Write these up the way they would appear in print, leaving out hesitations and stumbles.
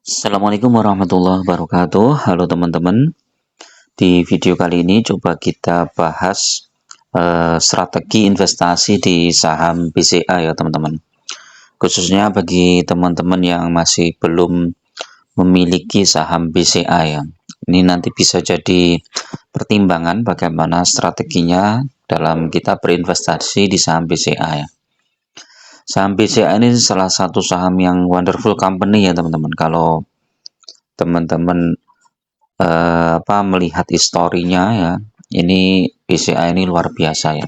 Assalamualaikum warahmatullahi wabarakatuh. Halo teman-teman. Di video kali ini coba kita bahas strategi investasi di saham BCA ya teman-teman. Khususnya bagi teman-teman yang masih belum memiliki saham BCA ya. Ini nanti bisa jadi pertimbangan bagaimana strateginya dalam kita berinvestasi di saham BCA ya. Saham BCA ini salah satu saham yang wonderful company ya teman-teman. Kalau teman-teman melihat historinya ya, ini BCA ini luar biasa ya.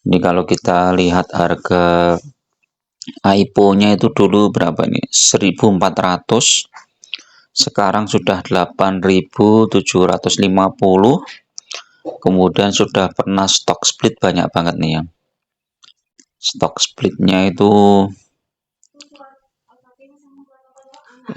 Ini kalau kita lihat harga IPO-nya itu dulu berapa ini? 1.400, sekarang sudah 8.750, kemudian sudah pernah stock split banyak banget nih ya. Stock splitnya itu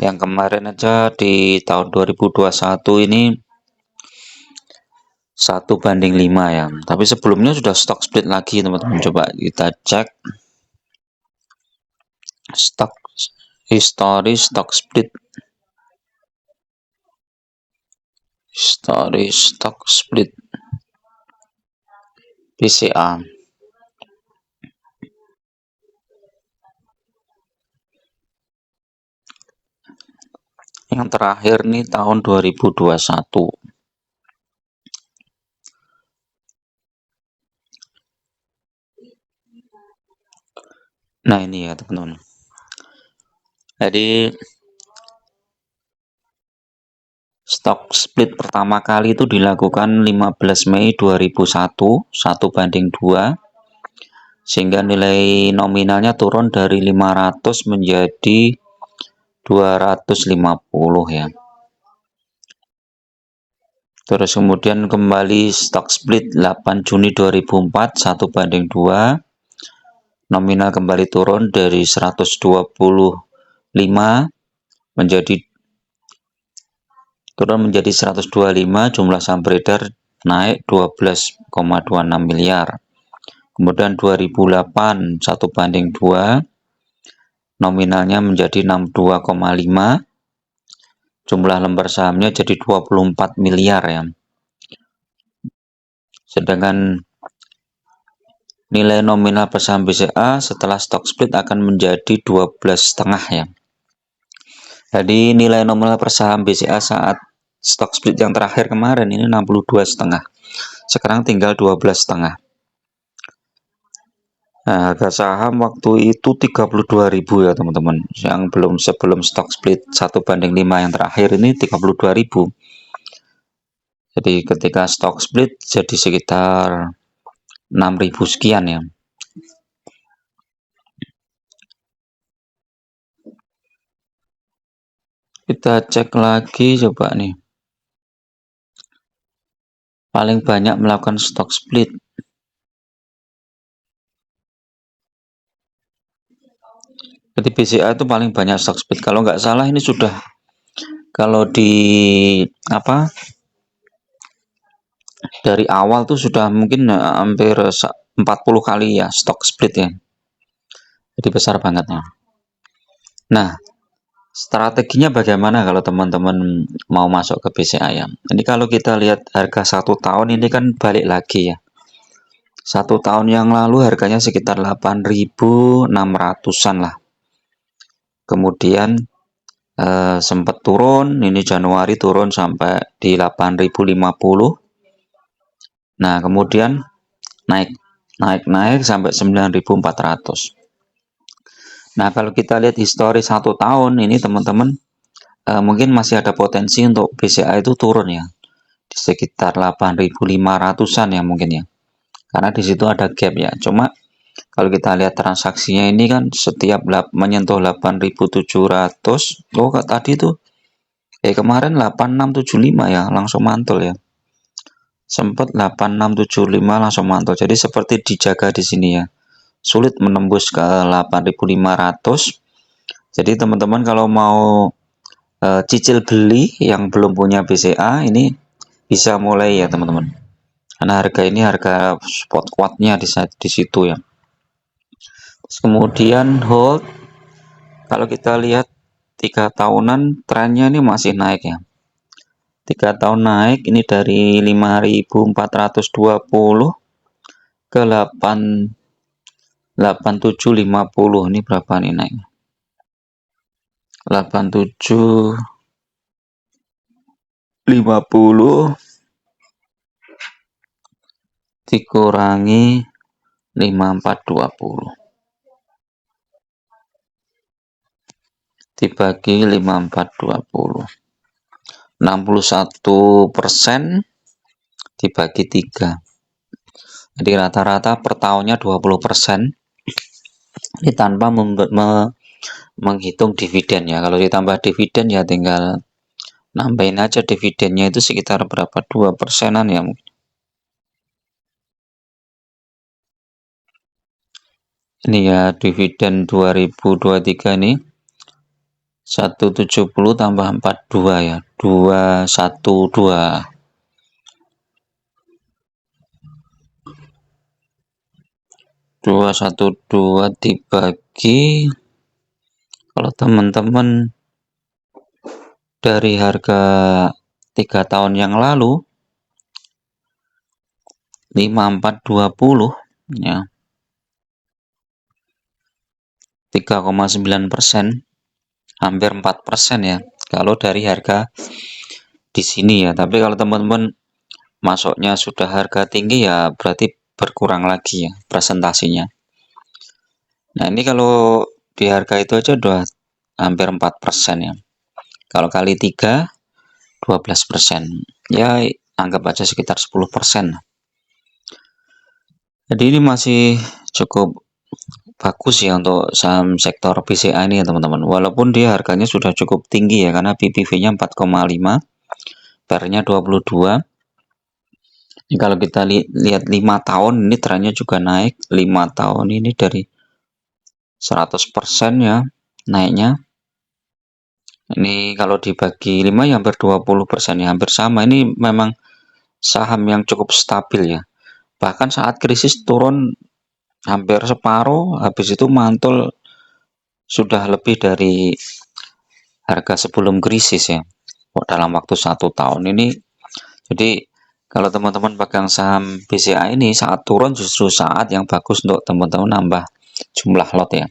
yang kemarin aja di tahun 2021 ini 1:5 ya, tapi sebelumnya sudah stock split lagi teman-teman. Coba kita cek stock history stock split BCA. Yang terakhir nih tahun 2021. Nah ini ya teman-teman. Jadi stock split pertama kali itu dilakukan 15 Mei 2001, 1:2, sehingga nilai nominalnya turun dari 500 menjadi 250 ya. Terus kemudian kembali stock split 8 Juni 2004, 1:2, nominal kembali turun dari 125 menjadi 125, jumlah saham beredar naik 12,26 miliar. Kemudian 2008 1:2, nominalnya menjadi 62,5, jumlah lembar sahamnya jadi 24 miliar ya. Sedangkan nilai nominal per saham BCA setelah stock split akan menjadi 12,5 ya. Jadi nilai nominal per saham BCA saat stock split yang terakhir kemarin ini 62,5. Sekarang tinggal 12,5. Nah, harga saham waktu itu 32.000 ya teman-teman. Yang sebelum stock split 1:5 yang terakhir ini 32.000. Jadi ketika stock split jadi sekitar 6.000 sekian ya. Kita cek lagi coba nih. Paling banyak melakukan stock split. Jadi BCA itu paling banyak stock split. Kalau nggak salah ini sudah, kalau di dari awal tuh sudah mungkin hampir 40 kali ya stock split ya. Jadi besar banget ya. Nah, strateginya bagaimana kalau teman-teman mau masuk ke BCA ya? Ini kalau kita lihat harga 1 tahun ini kan balik lagi ya. 1 tahun yang lalu harganya sekitar 8.600-an lah. Kemudian sempat turun, ini Januari turun sampai di 8.050. Nah, kemudian naik sampai 9.400. Nah, kalau kita lihat histori 1 tahun ini teman-teman, mungkin masih ada potensi untuk BCA itu turun ya, di sekitar 8.500-an ya mungkin ya, karena di situ ada gap ya. Cuma kalau kita lihat transaksinya ini kan setiap menyentuh 8.700, tadi tuh kemarin 8.675 ya, langsung mantul ya. Sempat 8.675 langsung mantul. Jadi seperti dijaga di sini ya. Sulit menembus ke 8.500. Jadi teman-teman kalau mau cicil beli yang belum punya BCA ini bisa mulai ya teman-teman. Karena harga ini harga spot kuatnya di situ ya. Terus kemudian hold. Kalau kita lihat 3 tahunan trennya ini masih naik ya. 3 tahun naik ini dari 5.420 ke 8.750. Ini berapa nih naik? 8.750 dikurangi 5.420 dibagi 5.420, 61% dibagi 3. Jadi rata-rata per tahunnya 20%. Ini tanpa menghitung dividen ya. Kalau ditambah dividen ya tinggal nambahin aja dividennya, itu sekitar berapa, 2%-an ya. Ini ya dividen 2023 ini 170 tambah 42 ya, 212. 212 dibagi, kalau teman-teman dari harga 3 tahun yang lalu 5.420 ya, 3,9%, hampir 4% ya kalau dari harga di sini ya. Tapi kalau teman-teman masuknya sudah harga tinggi ya berarti berkurang lagi ya presentasinya. Nah, ini kalau di harga itu aja udah hampir 4% ya. Kalau kali 3, 12%. Ya, anggap aja sekitar 10%. Jadi ini masih cukup bagus ya untuk saham sektor BCA ini ya teman-teman. Walaupun dia harganya sudah cukup tinggi ya, karena PPV-nya 4,5, PER-nya 22. Ini kalau kita lihat 5 tahun ini trennya juga naik. 5 tahun ini dari 100% ya naiknya. Ini kalau dibagi 5 ya hampir 20% ya, hampir sama. Ini memang saham yang cukup stabil ya. Bahkan saat krisis turun hampir separuh, habis itu mantul sudah lebih dari harga sebelum krisis ya, dalam waktu 1 tahun ini. Jadi kalau teman-teman pegang saham BCA ini, saat turun justru saat yang bagus untuk teman-teman nambah jumlah lot ya,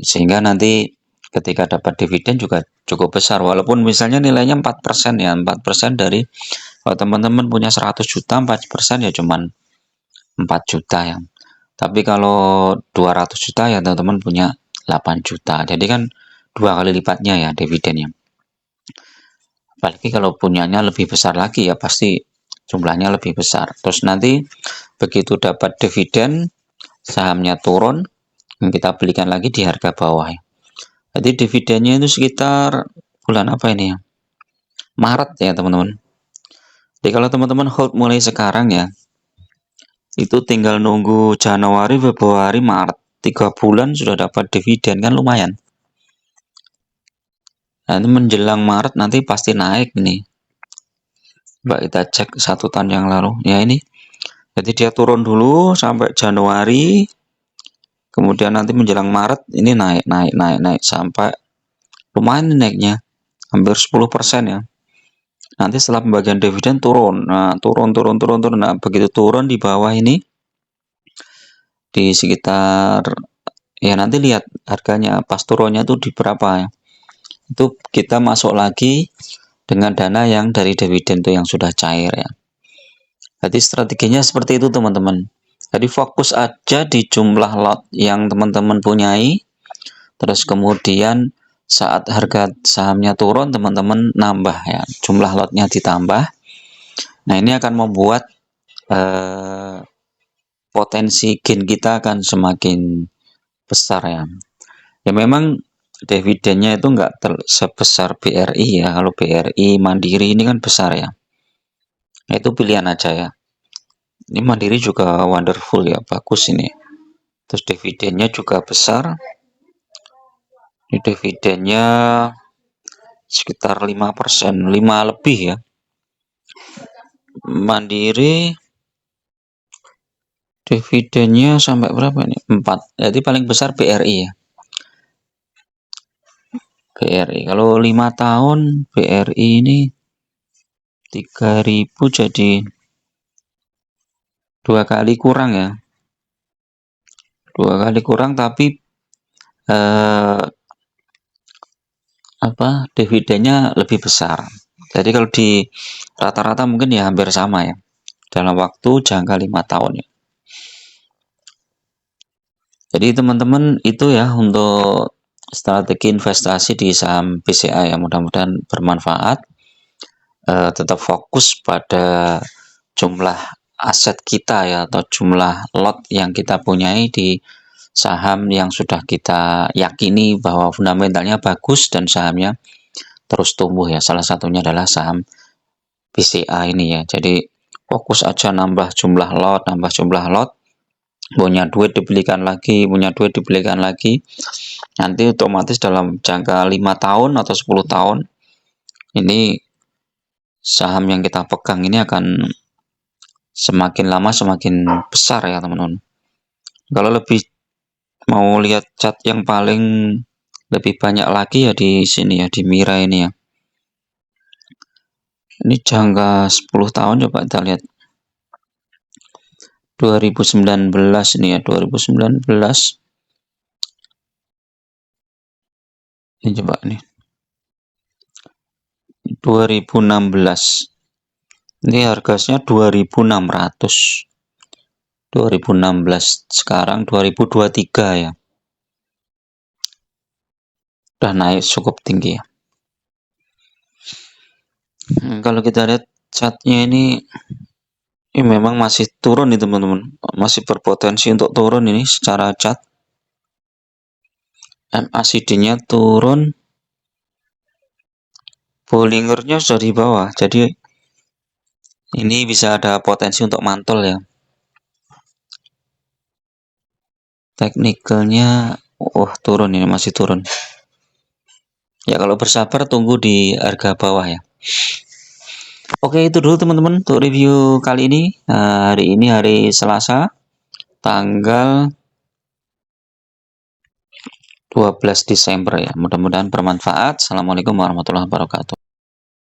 sehingga nanti ketika dapat dividen juga cukup besar, walaupun misalnya nilainya 4% ya, 4% dari, kalau teman-teman punya 100 juta, 4% ya cuman 4 juta ya. Tapi kalau 200 juta ya teman-teman punya 8 juta. Jadi kan 2 kali lipatnya ya dividennya. Apalagi kalau punyanya lebih besar lagi ya pasti jumlahnya lebih besar. Terus nanti begitu dapat dividen, sahamnya turun, kita belikan lagi di harga bawah ya. Jadi dividennya itu sekitar bulan apa ini ya? Maret ya teman-teman. Jadi kalau teman-teman hold mulai sekarang ya, itu tinggal nunggu Januari, Februari, Maret, 3 bulan sudah dapat dividen, kan lumayan. Nah, ini menjelang Maret nanti pasti naik nih. Coba kita cek 1 tahun yang lalu ya. Ini jadi dia turun dulu sampai Januari, kemudian nanti menjelang Maret ini naik sampai lumayan naiknya, hampir 10% ya. Nanti setelah pembagian dividen turun. Nah, turun. Nah, begitu turun di bawah ini di sekitar, ya nanti lihat harganya pas turunnya tuh di berapa ya. Itu kita masuk lagi dengan dana yang dari dividen tuh yang sudah cair ya. Jadi strateginya seperti itu teman-teman. Jadi fokus aja di jumlah lot yang teman-teman punyai. Terus kemudian saat harga sahamnya turun, teman-teman nambah ya, jumlah lotnya ditambah. Nah, ini akan membuat potensi gain kita akan semakin besar ya. Ya memang dividennya itu enggak sebesar BRI ya. Kalau BRI Mandiri ini kan besar ya. Nah, itu pilihan aja ya. Ini Mandiri juga wonderful ya, bagus ini. Terus dividennya juga besar. Ini dividennya sekitar 5%, 5 lebih ya. Mandiri dividennya sampai berapa nih? 4. Jadi paling besar BRI ya. BRI. Kalau 5 tahun BRI ini 3.000 jadi 2 kali kurang ya. 2 kali kurang tapi dividennya lebih besar. Jadi kalau di rata-rata mungkin ya hampir sama ya. Dalam waktu jangka 5 tahun ya. Jadi teman-teman itu ya untuk strategi investasi di saham BCA ya, mudah-mudahan bermanfaat. Tetap fokus pada jumlah aset kita ya, atau jumlah lot yang kita punyai di saham yang sudah kita yakini bahwa fundamentalnya bagus dan sahamnya terus tumbuh ya. Salah satunya adalah saham BCA ini ya. Jadi fokus aja nambah jumlah lot, punya duit dibelikan lagi, nanti otomatis dalam jangka 5 tahun atau 10 tahun ini saham yang kita pegang ini akan semakin lama semakin besar ya teman-teman. Kalau lebih mau lihat chart yang paling lebih banyak lagi ya di sini ya, di Mira ini ya. Ini jangka 10 tahun, coba kita lihat 2019 ini ya, 2019 ini coba nih 2016 ini harganya 2.600, 2016, sekarang 2023 ya, udah naik cukup tinggi ya. Kalau kita lihat chartnya ini memang masih turun nih teman-teman, masih berpotensi untuk turun ini secara chart. MACD-nya turun, Bollingernya sudah di bawah, jadi ini bisa ada potensi untuk mantul ya. Teknikalnya turun, ini masih turun ya. Kalau bersabar tunggu di harga bawah ya. Oke, itu dulu teman-teman untuk review kali ini. Hari ini hari Selasa tanggal 12 Desember ya. Mudah-mudahan bermanfaat. Assalamualaikum warahmatullahi wabarakatuh.